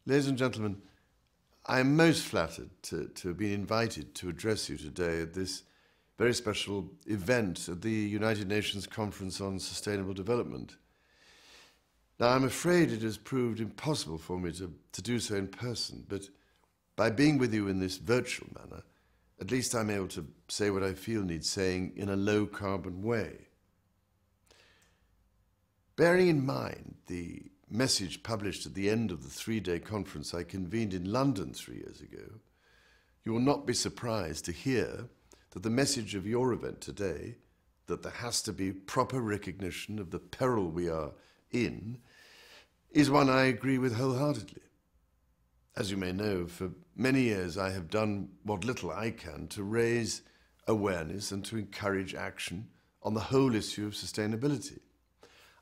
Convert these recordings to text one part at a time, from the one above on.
Ladies and gentlemen, I am most flattered to have been invited to address you today at this very special event at the United Nations Conference on Sustainable Development. Now, I'm afraid it has proved impossible for me to do so in person, but by being with you in this virtual manner, at least I'm able to say what I feel needs saying in a low-carbon way. Bearing in mind the message published at the end of the three-day conference I convened in London 3 years ago, you will not be surprised to hear that the message of your event today, that there has to be proper recognition of the peril we are in, is one I agree with wholeheartedly. As you may know, for many years I have done what little I can to raise awareness and to encourage action on the whole issue of sustainability.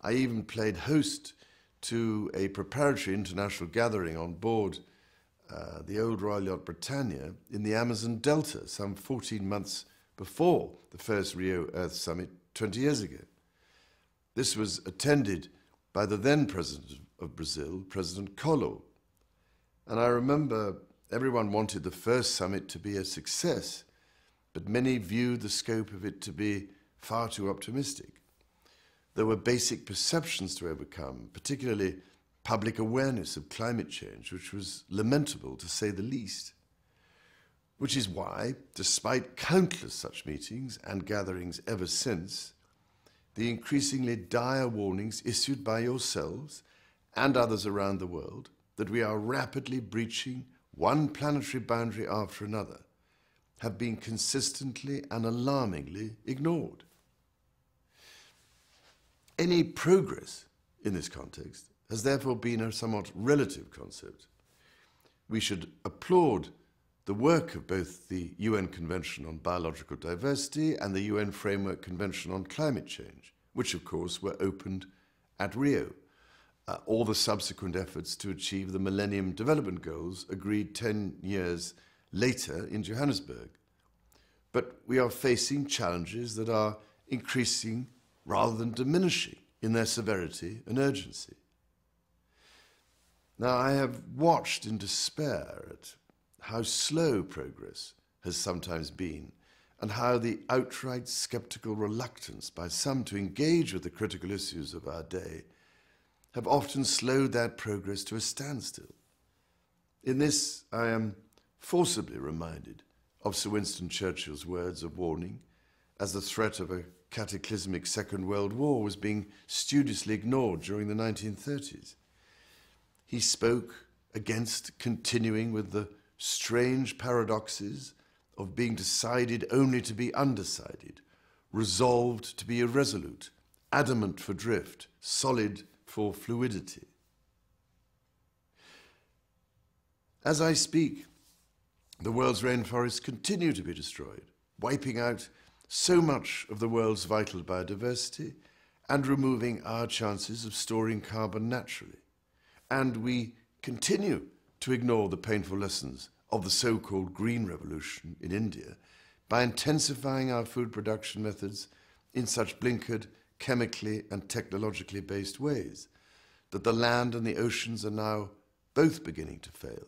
I even played host to a preparatory international gathering on board the old Royal Yacht Britannia in the Amazon Delta some 14 months before the first Rio Earth Summit 20 years ago. This was attended by the then President of Brazil, President Collor. And I remember everyone wanted the first summit to be a success, but many viewed the scope of it to be far too optimistic. There were basic perceptions to overcome, particularly public awareness of climate change, which was lamentable to say the least. Which is why, despite countless such meetings and gatherings ever since, the increasingly dire warnings issued by yourselves and others around the world that we are rapidly breaching one planetary boundary after another have been consistently and alarmingly ignored. Any progress in this context has therefore been a somewhat relative concept. We should applaud the work of both the UN Convention on Biological Diversity and the UN Framework Convention on Climate Change, which of course were opened at Rio. All the subsequent efforts to achieve the Millennium Development Goals agreed 10 years later in Johannesburg. But we are facing challenges that are increasing rather than diminishing in their severity and urgency. Now, I have watched in despair at how slow progress has sometimes been and how the outright skeptical reluctance by some to engage with the critical issues of our day have often slowed that progress to a standstill. In this, I am forcibly reminded of Sir Winston Churchill's words of warning as the threat of a cataclysmic Second World War was being studiously ignored during the 1930s. He spoke against continuing with the strange paradoxes of being decided only to be undecided, resolved to be irresolute, adamant for drift, solid for fluidity. As I speak, the world's rainforests continue to be destroyed, wiping out so much of the world's vital biodiversity and removing our chances of storing carbon naturally. And we continue to ignore the painful lessons of the so-called Green Revolution in India by intensifying our food production methods in such blinkered, chemically and technologically based ways that the land and the oceans are now both beginning to fail.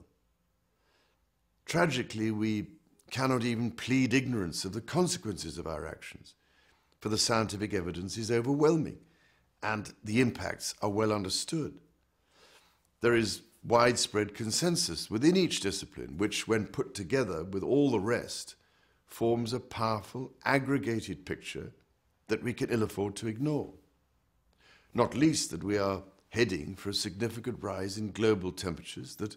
Tragically, we cannot even plead ignorance of the consequences of our actions, for the scientific evidence is overwhelming and the impacts are well understood. There is widespread consensus within each discipline, which, when put together with all the rest, forms a powerful, aggregated picture that we can ill afford to ignore. Not least that we are heading for a significant rise in global temperatures that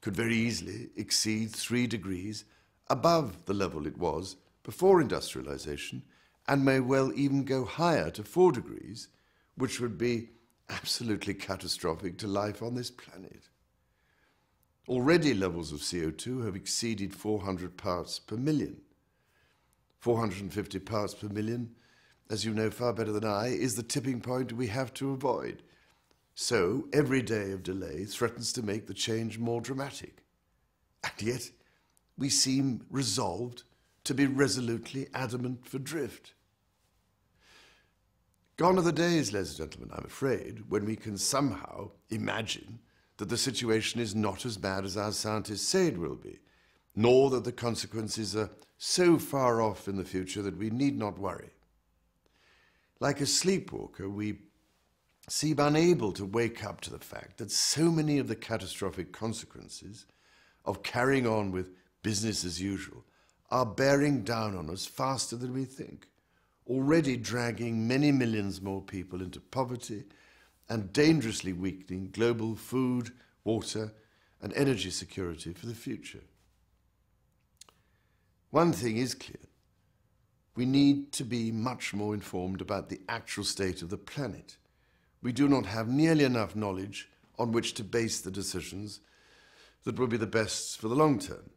could very easily exceed 3 degrees above the level it was before industrialization, and may well even go higher to 4 degrees, which would be absolutely catastrophic to life on this planet. Already levels of CO2 have exceeded 400 parts per million. 450 parts per million, as you know far better than I, is the tipping point we have to avoid. So every day of delay threatens to make the change more dramatic. And yet we seem resolved to be resolutely adamant for drift. Gone are the days, ladies and gentlemen, I'm afraid, when we can somehow imagine that the situation is not as bad as our scientists say it will be, nor that the consequences are so far off in the future that we need not worry. Like a sleepwalker, we seem unable to wake up to the fact that so many of the catastrophic consequences of carrying on with business as usual are bearing down on us faster than we think, already dragging many millions more people into poverty and dangerously weakening global food, water, and energy security for the future. One thing is clear. We need to be much more informed about the actual state of the planet. We do not have nearly enough knowledge on which to base the decisions that will be the best for the long term.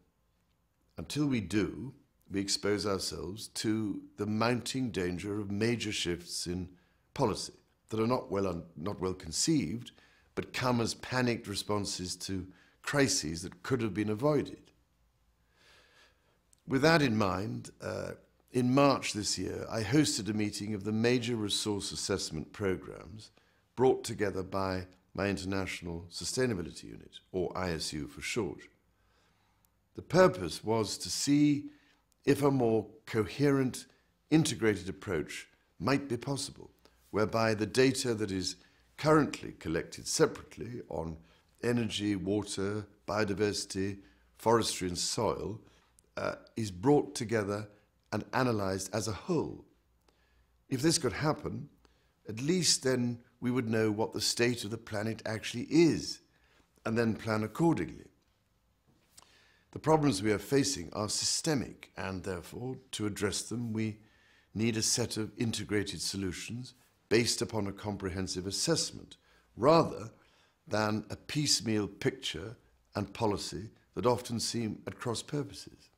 Until we do, we expose ourselves to the mounting danger of major shifts in policy that are not well conceived, but come as panicked responses to crises that could have been avoided. With that in mind, in March this year, I hosted a meeting of the major resource assessment programs brought together by my International Sustainability Unit, or ISU for short. The purpose was to see if a more coherent, integrated approach might be possible, whereby the data that is currently collected separately on energy, water, biodiversity, forestry and soil is brought together and analysed as a whole. If this could happen, at least then we would know what the state of the planet actually is, and then plan accordingly. The problems we are facing are systemic, and therefore, to address them, we need a set of integrated solutions based upon a comprehensive assessment, rather than a piecemeal picture and policy that often seem at cross purposes.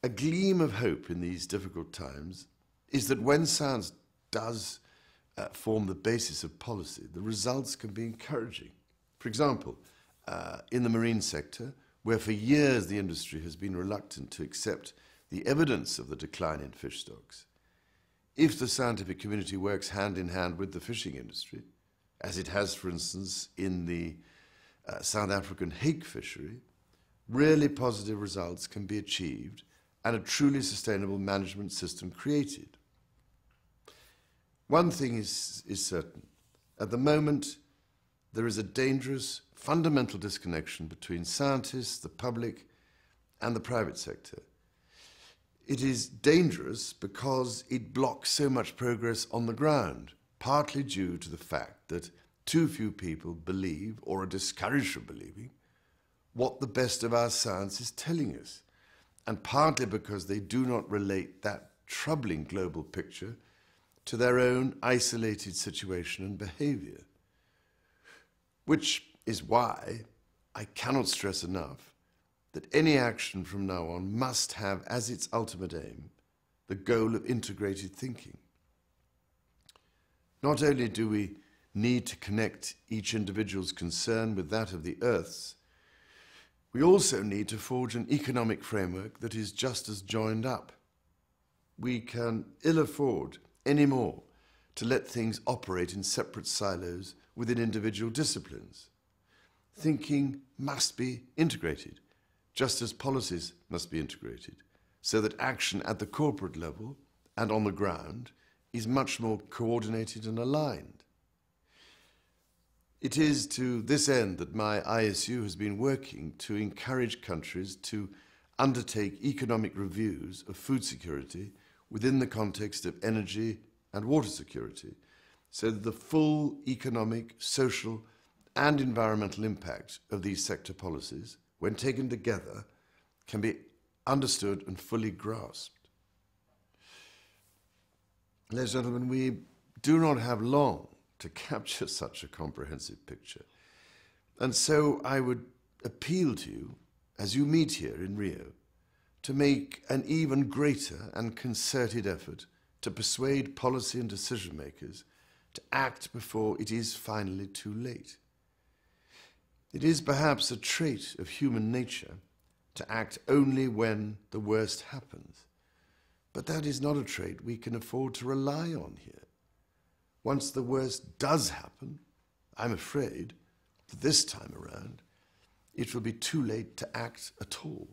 A gleam of hope in these difficult times is that when science does form the basis of policy, the results can be encouraging. For example, in the marine sector, where for years the industry has been reluctant to accept the evidence of the decline in fish stocks, if the scientific community works hand in hand with the fishing industry, as it has, for instance, in the South African hake fishery, really positive results can be achieved and a truly sustainable management system created. One thing is certain. At the moment, there is a dangerous, fundamental disconnection between scientists, the public, and the private sector. It is dangerous because it blocks so much progress on the ground, partly due to the fact that too few people believe, or are discouraged from believing, what the best of our science is telling us, and partly because they do not relate that troubling global picture to their own isolated situation and behavior. Which is why I cannot stress enough that any action from now on must have as its ultimate aim the goal of integrated thinking. Not only do we need to connect each individual's concern with that of the Earth's, we also need to forge an economic framework that is just as joined up. We can ill afford anymore to let things operate in separate silos within individual disciplines. Thinking must be integrated, just as policies must be integrated, so that action at the corporate level and on the ground is much more coordinated and aligned. It is to this end that my ISU has been working to encourage countries to undertake economic reviews of food security within the context of energy and water security, so that the full economic, social, and environmental impact of these sector policies, when taken together, can be understood and fully grasped. Ladies and gentlemen, we do not have long to capture such a comprehensive picture. And so I would appeal to you, as you meet here in Rio, to make an even greater and concerted effort to persuade policy and decision makers to act before it is finally too late. It is perhaps a trait of human nature to act only when the worst happens, but that is not a trait we can afford to rely on here. Once the worst does happen, I'm afraid that this time around it will be too late to act at all.